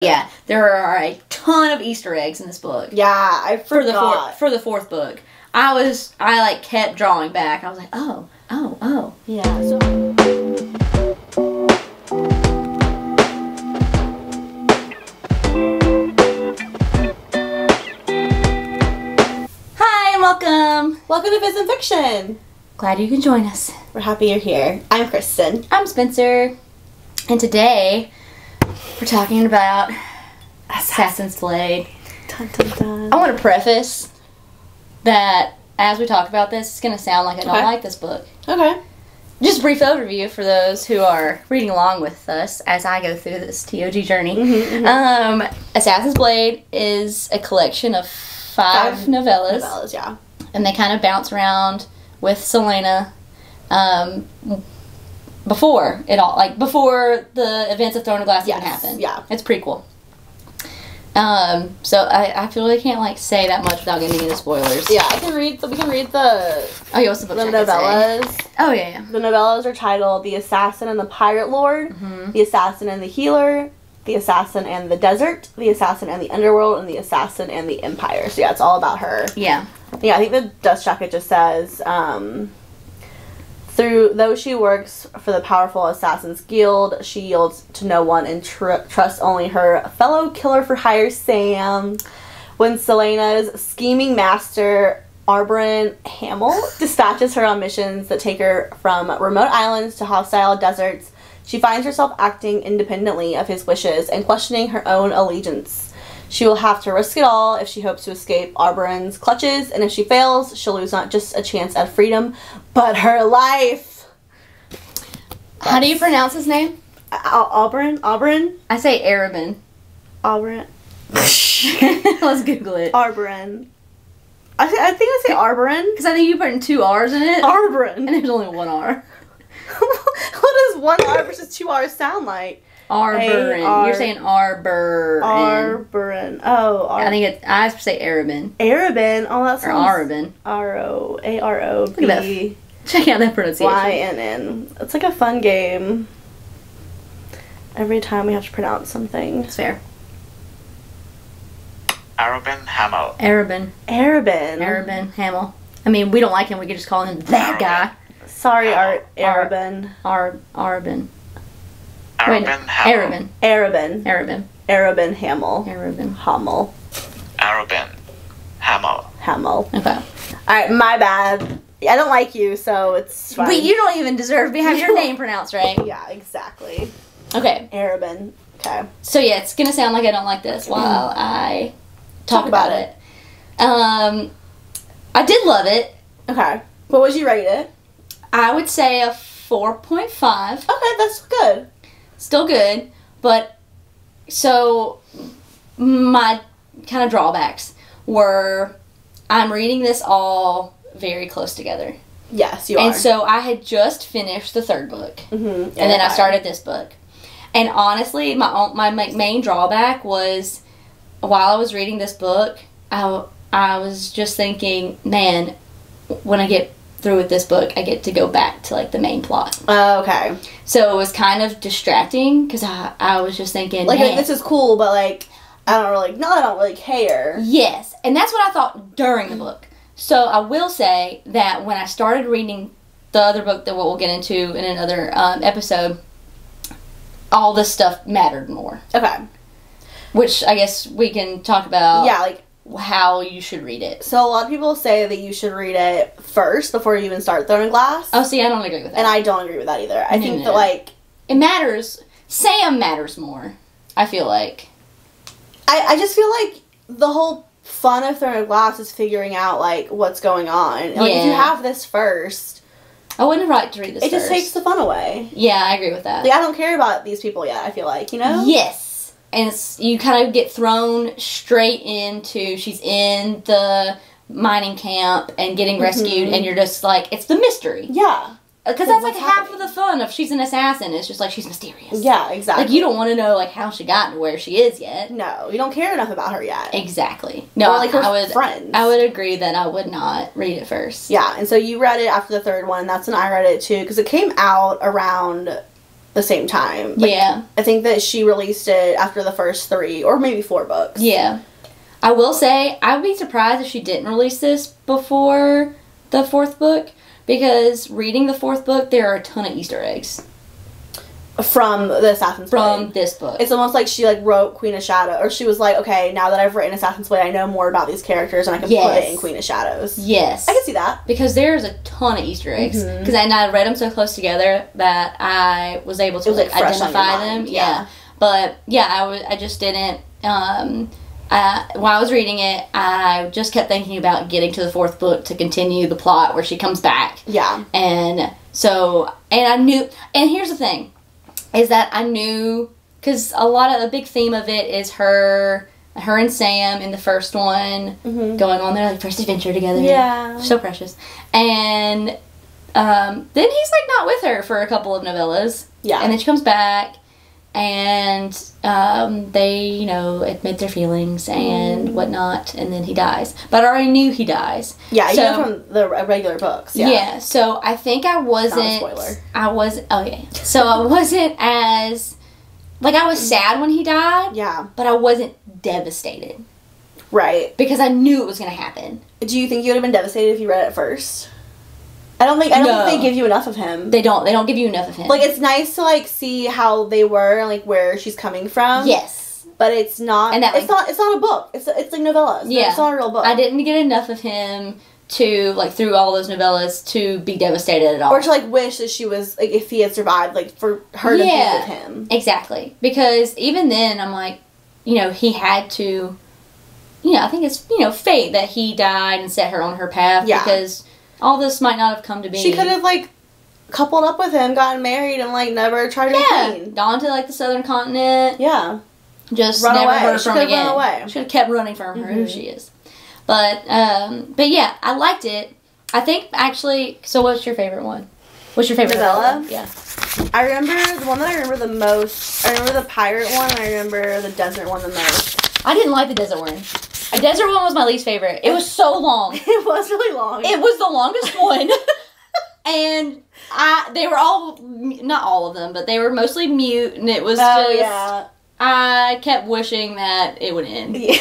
Yeah, there are a ton of Easter eggs in this book. Yeah, I forgot. For the fourth book. I like kept drawing back. I was like, oh. Yeah. So hi and welcome. Welcome to Viz and Fiction. Glad you can join us. We're happy you're here. I'm Kristen. I'm Spencer. And today we're talking about Assassin's Blade. Dun, dun, dun. I want to preface that as we talk about this, it's going to sound like I don't like this book. Okay. Just a brief overview for those who are reading along with us as I go through this TOG journey. Assassin's Blade is a collection of five novellas. Novellas, yeah. And they kind of bounce around with Selena before it all, like before the events of Throne of Glass even happened. Yeah. It's prequel. So I feel like I can't like say that much without getting into spoilers. Yeah, I can read. So we can read the. Oh yeah, what's the book? The novellas. Oh yeah. The novellas are titled "The Assassin and the Pirate Lord," "The Assassin and the Healer," "The Assassin and the Desert," "The Assassin and the Underworld," and "The Assassin and the Empire." So yeah, it's all about her. Yeah. Yeah, I think the dust jacket just says, though she works for the powerful Assassin's Guild, she yields to no one and trusts only her fellow killer for hire Sam. When Selena's scheming master, Arbrin Hamill, dispatches her on missions that take her from remote islands to hostile deserts, she finds herself acting independently of his wishes and questioning her own allegiance. She will have to risk it all if she hopes to escape Arbrin's clutches, and if she fails, she'll lose not just a chance at freedom, but her life. How do you pronounce his name? Arbrin? I say Arabin. Arbrin. Let's Google it. Arbrin. I think I say Arbrin. Because I think you put in 2 R's in it. Arbrin. And there's only 1 R. What does 1 R versus 2 R's sound like? Arbrin. You're saying Arbrin. Arbrin. Oh, I think I say Arabin. Arabin. Oh, that sounds. Or Arabin. R-O-A-R-O-B. Check out that pronunciation. Y-N-N. It's like a fun game. Every time we have to pronounce something. It's fair. Arabin Hamill. Arabin Hamill. I mean, we don't like him. We could just call him that guy. Sorry, Arabin. Arabin. Arabin Hamill. Arabin Hamill. Arabin Hamill. Okay. Alright, my bad. I don't like you, so it's fine. But you don't even deserve to have your name pronounced right. Yeah, exactly. Okay. Arabin. Okay. So yeah, it's gonna sound like I don't like this while I talk about it. I did love it. Okay. What would you rate it? I would say a 4.5. Okay, that's good. Still good, but so my kind of drawbacks were I'm reading this all very close together. Yes, you are. And so I had just finished the 3rd book, and then I started this book. And honestly, my main drawback was while I was reading this book, I was just thinking, man, when I get through with this book, I get to go back to like the main plot. Okay. So it was kind of distracting because I was just thinking, like, man, this is cool, but like I don't really care. Yes, and that's what I thought during the book. So I will say that when I started reading the other book that we'll get into in another episode, all this stuff mattered more. Okay. Which I guess we can talk about. Yeah, like how you should read it. So a lot of people say that you should read it first before you even start Throne of Glass. Oh, see, I don't agree with that. And I don't agree with that either. I think that, like, it matters. Sam matters more, I feel like. I just feel like the whole fun of Throne of Glass is figuring out, like, what's going on. And, like, if you have this first, I wouldn't like to read this first. It just takes the fun away. Yeah, I agree with that. Like, I don't care about these people yet, I feel like, you know? Yes. And you kind of get thrown straight into, she's in the mining camp and getting rescued, and you're just like, it's the mystery. Yeah. Because that's like half of the fun of she's an assassin. It's just like she's mysterious. Yeah, exactly. Like, you don't want to know like how she got to where she is yet. No, you don't care enough about her yet. Exactly. No, or like her friends. I would agree that I would not read it first. Yeah, and so you read it after the 3rd one, and that's when I read it too, because it came out around the same time. Yeah. I think that she released it after the first 3 or maybe 4 books. Yeah. I will say, I would be surprised if she didn't release this before the 4th book, because reading the 4th book, there are a ton of Easter eggs. From the Assassin's Blade. From this book. It's almost like she, like, wrote Queen of Shadows, or she was like, okay, now that I've written Assassin's Blade, I know more about these characters, and I can put it in Queen of Shadows. Yes. I can see that. Because there's a ton of Easter eggs. Because I read them so close together that I was able to identify them. Yeah. But, yeah, I just didn't... while I was reading it, I just kept thinking about getting to the 4th book to continue the plot where she comes back. Yeah. And so... And I knew... And here's the thing. Is that I knew, because a lot of the big theme of it is her and Sam in the first one going on their like first adventure together. Yeah, so precious. And then he's like not with her for a couple of novellas. Yeah, and then she comes back, and they admit their feelings and whatnot, and then he dies. But I already knew he dies. Yeah, so, you know from the regular books. Yeah. So I think I wasn't. Not a spoiler. So I wasn't as I was sad when he died. Yeah. But I wasn't devastated. Right. Because I knew it was going to happen. Do you think you would have been devastated if you read it first? I don't think they give you enough of him. They don't give you enough of him. Like, it's nice to, see how they were and, where she's coming from. Yes. But it's not... And it's not a book. It's like novellas. Yeah. It's not a real book. I didn't get enough of him to, through all those novellas, to be devastated at all. Or to, wish that she was, if he had survived, for her to be with him. Exactly. Because even then, I'm like, he had to... I think it's, fate that he died and set her on her path. Yeah. Because... all this might not have come to be. She could have, coupled up with him, gotten married, and, never tried to be queen. Gone to, the southern continent. Yeah. Just never heard from her again. Run away. Should have kept running from her, who she is. But yeah, I liked it. I think, actually, so what's your favorite one? What's your favorite novella? Yeah. I remember, the one that I remember the most, I remember the pirate one, and I remember the desert one the most. I didn't like the desert one. The desert one was my least favorite. It was so long. It was really long. It was the longest one. And they were all, not all of them, but they were mostly mute, and it was I kept wishing that it would end. Yeah.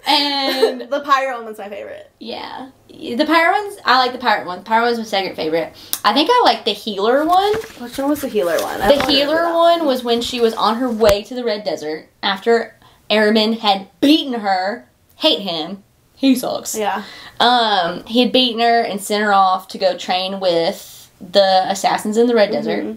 And the pirate one was my favorite. Yeah. The pirate ones, I like the pirate one. The pirate one was my second favorite. I think I liked the healer one. Which one was the healer one? The healer one was when she was on her way to the Red Desert after Airman had beaten her. Hate him. He sucks. Yeah. He had beaten her and sent her off to go train with the assassins in the Red Desert.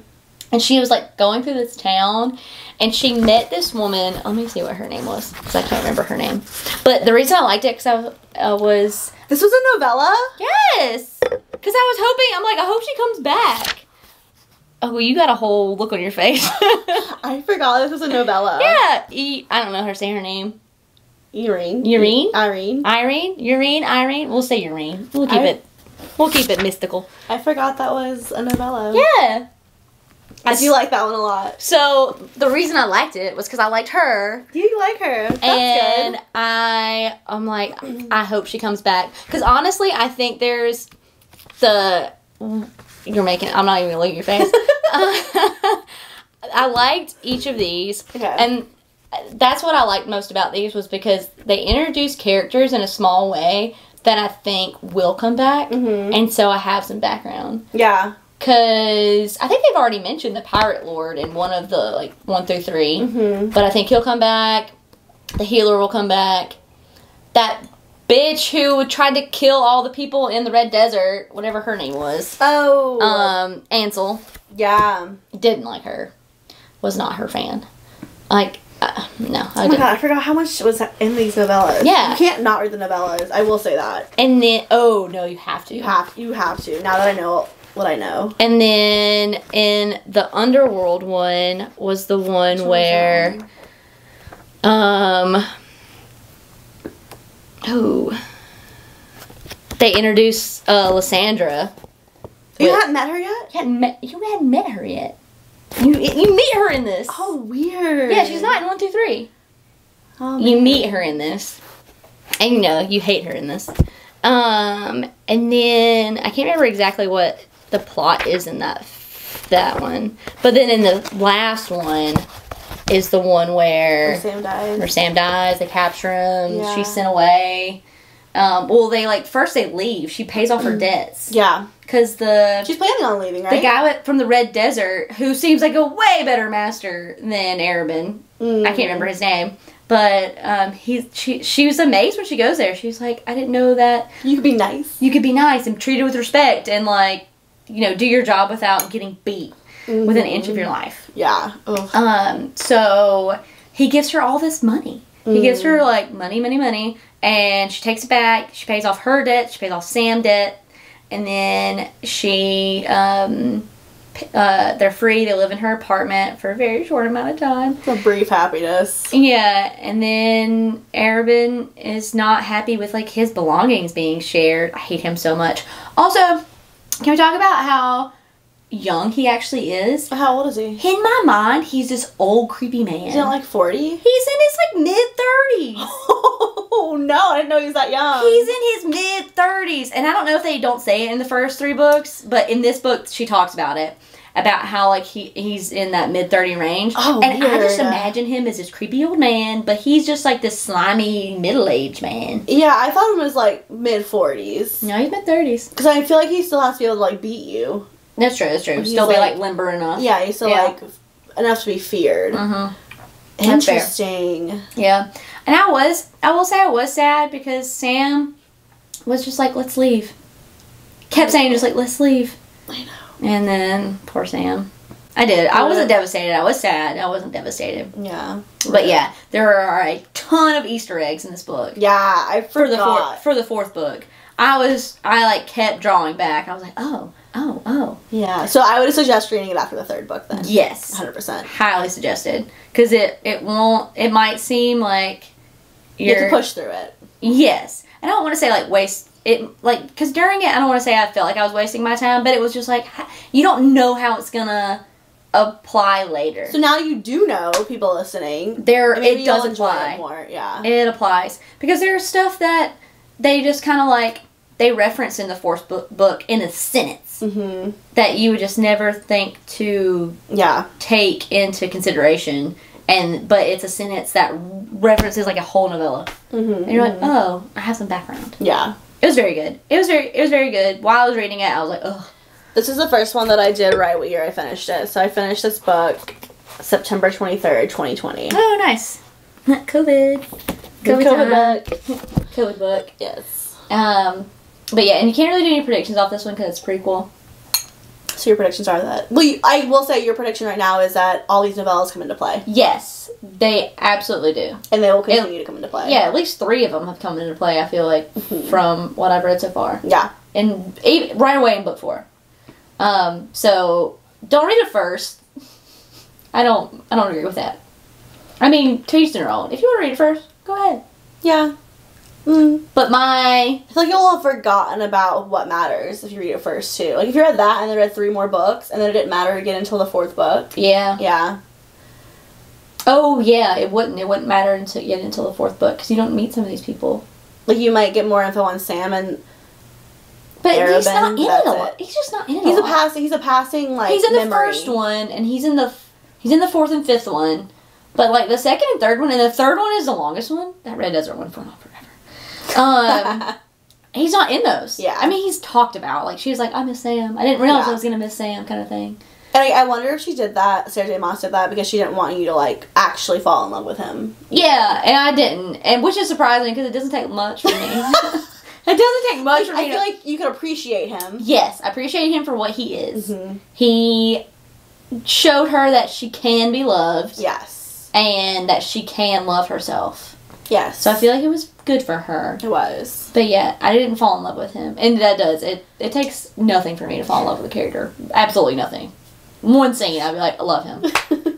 And she was going through this town, and she met this woman. Let me see what her name was, because I can't remember her name. But the reason I liked it, because I was... This was a novella? Yes! Because I was hoping, I hope she comes back. Oh, well, you got a whole look on your face. I forgot this was a novella. Yeah. I don't know how to say her name. Irene. We'll say Irene. We'll keep it mystical. I forgot that was a novella. Yeah. I do like that one a lot. So, the reason I liked it was because I liked her. You like her. That's and good. I'm like, I hope she comes back. Because honestly, I think there's I'm not even going to look at your face. I liked each of these. Okay. And that's what I liked most about these, was because they introduced characters in a small way that I think will come back. And so I have some background. Yeah. Because I think they've already mentioned the Pirate Lord in one of the, 1 through 3. But I think he'll come back. The healer will come back. That bitch who tried to kill all the people in the Red Desert, whatever her name was. Oh. Ansel. Yeah. Didn't like her. Was not her fan. No, I didn't. Oh my god, I forgot how much was in these novellas. Yeah. You can't not read the novellas. I will say that. And then, oh, no, you have to. You have to. Now that I know what I know. And then in the Underworld one was the one where they introduced Lysandra. You hadn't met her yet? You hadn't met her yet. You meet her in this. Oh, weird. Yeah, she's not in 1 through 3. Oh, you meet her in this. And you hate her in this. And then I can't remember exactly what the plot is in that that one. But then in the last one is the one where Sam dies. They capture him. Yeah. She's sent away. Well, first they leave. She pays off her debts. Yeah. Because she's planning on leaving, right? The guy from the Red Desert, who seems like a way better master than Arabin. I can't remember his name. But she was amazed when she goes there. She's like, I didn't know that. You could be nice. You could be nice and treated with respect and, like, you know, do your job without getting beat within an inch of your life. Yeah. Ugh. So he gives her all this money. He gives her, like, money. And she takes it back. She pays off her debt. She pays off Sam's debt. And then they're free. They live in her apartment for a very short amount of time. A brief happiness. Yeah. And then Arabin is not happy with, like, his belongings being shared. I hate him so much. Also, can we talk about how young he actually is? How old is he? In my mind, he's this old, creepy man. He's not like 40? He's in his, like, mid-30s. Oh, no. I didn't know he was that young. He's in his mid-30s. And I don't know if they don't say it in the first 3 books, but in this book, she talks about it. About how, like, he's in that mid-30 range. Oh, and weird. I just imagine him as this creepy old man, but he's just, like, this slimy, middle-aged man. Yeah, I thought him as, like, mid-40s. No, he's mid-30s. Because I feel like he still has to be able to, like, beat you. That's true. Still be, like, limber enough. Yeah, he's still, like, enough to be feared. Mm-hmm. Interesting. Yeah. And I will say I was sad because Sam was just like, let's leave. Kept saying just like, let's leave. I know. And then, poor Sam. I did. I wasn't devastated. I was sad. I wasn't devastated. Yeah. But yeah, there are a ton of Easter eggs in this book. Yeah, I forgot. For the 4th book. I kept drawing back. I was like, oh. Yeah, so I would suggest reading it after the 3rd book then. Yes. 100%. Highly suggested. Because it might seem like you have to push through it. Yes. And I don't want to say, like, waste it, like, because during it, I don't want to say I felt like I was wasting my time, but it was just like, you don't know how it's gonna apply later. So now you do know, people listening. It does apply. More. Yeah. It applies. Because there's stuff that they just kind of, like, they reference in the 4th book in a sentence. Mm-hmm. That you would just never think to take into consideration. But it's a sentence that references, like, a whole novella. Mm-hmm. And you're like, oh, I have some background. Yeah. It was very good. It was very good. While I was reading it, I was like, ugh. This is the first one that I did right what year I finished it. So I finished this book September 23rd, 2020. Oh, nice. COVID book. Yes. But yeah, and you can't really do any predictions off this one because it's prequel. So your predictions are that... Well, I will say your prediction right now is that all these novellas come into play. Yes, they absolutely do. And they will continue to come into play. Yeah, at least 3 of them have come into play, I feel like, from what I've read so far. Yeah. And right away in book 4. So, don't read it first. I don't agree with that. I mean, to each their own. If you want to read it first, go ahead. Yeah. But I feel like you'll have forgotten about what matters if you read it first, too. Like, if you read that and then read 3 more books, and then it didn't matter again until the 4th book. Yeah. Yeah. Oh, yeah, it wouldn't matter until the 4th book, because you don't meet some of these people. Like, you might get more info on Sam and But Arabin, he's not in it a lot. He's just not in it He's a passing, like, he's in memory. the first one, and he's in the 4th and 5th one. But, like, the 2nd and 3rd one, and the 3rd one is the longest one. That Red Desert one went on forever. He's not in those. Yeah. I mean, he's talked about. Like, she was like, I miss Sam. I didn't realize I was going to miss Sam, kind of thing. And I wonder if she did that, Sarah J. Maas did that, because she didn't want you to, like, actually fall in love with him. Yeah, and I didn't. And which is surprising, because it doesn't take much for me. It doesn't take much for me. I feel like you can appreciate him. Yes, I appreciate him for what he is. Mm-hmm. He showed her that she can be loved. Yes. And that she can love herself. Yes. So I feel like it was good for her. It was. But yeah, I didn't fall in love with him. And that does. It takes nothing for me to fall in love with a character. Absolutely nothing. One scene, I'd be like, I love him.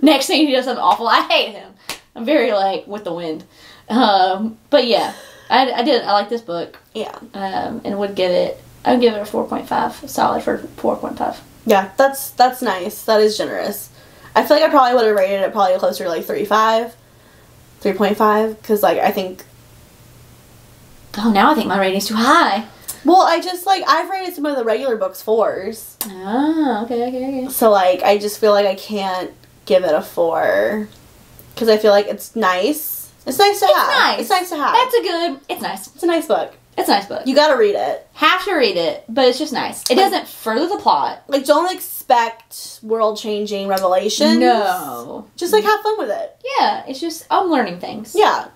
Next scene, he does something awful. I hate him. I'm very, like, with the wind. But yeah, I did. I like this book. Yeah. And I would give it a 4.5. Solid for 4.5. Yeah, that's nice. That is generous. I feel like I probably would have rated it probably closer to, like, 3.5, because, like, I think... Oh, now I think my rating's too high. Well, I just, like, I've rated some of the regular books 4s. Ah, okay. So, like, I just feel like I can't give it a 4. Because I feel like it's nice. It's nice to have. Nice. It's nice to have. It's nice. It's a nice book. It's a nice book. You gotta read it. Have to read it, but it's just nice. It doesn't further the plot. Like, don't expect world-changing revelations. No. Just, like, have fun with it. Yeah, it's just, I'm learning things. Yeah.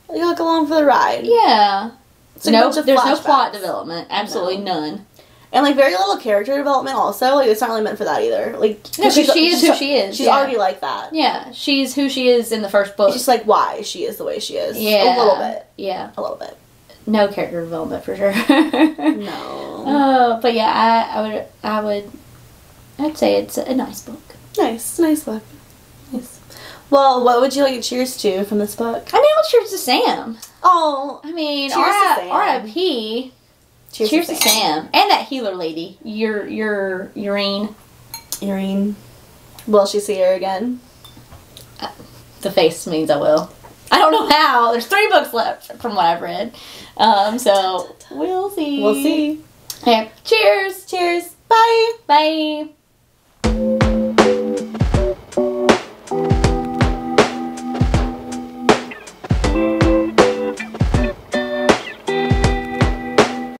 You look along for the ride. Yeah. It's like There's no flashbacks. plot development. Absolutely none. And, like, very little character development also. Like, it's not really meant for that either. Like, No, because she is who she is. She's already like that. Yeah, she's who she is in the first book. It's just, like, why she is the way she is. Yeah. A little bit. Yeah. A little bit. No character development for sure. No. But yeah, I'd say it's a nice book. Nice. Nice book. Nice. Well, what would you like to cheers to from this book? I mean, I'll cheers to Sam. Oh. I mean, cheers to Sam. R.I.P. Cheers to Sam. And that healer lady. Urine. Will she see her again? The face means I will. I don't know how. There's 3 books left from what I've read. So, we'll see. We'll see. Okay. Cheers. Cheers. Bye. Bye.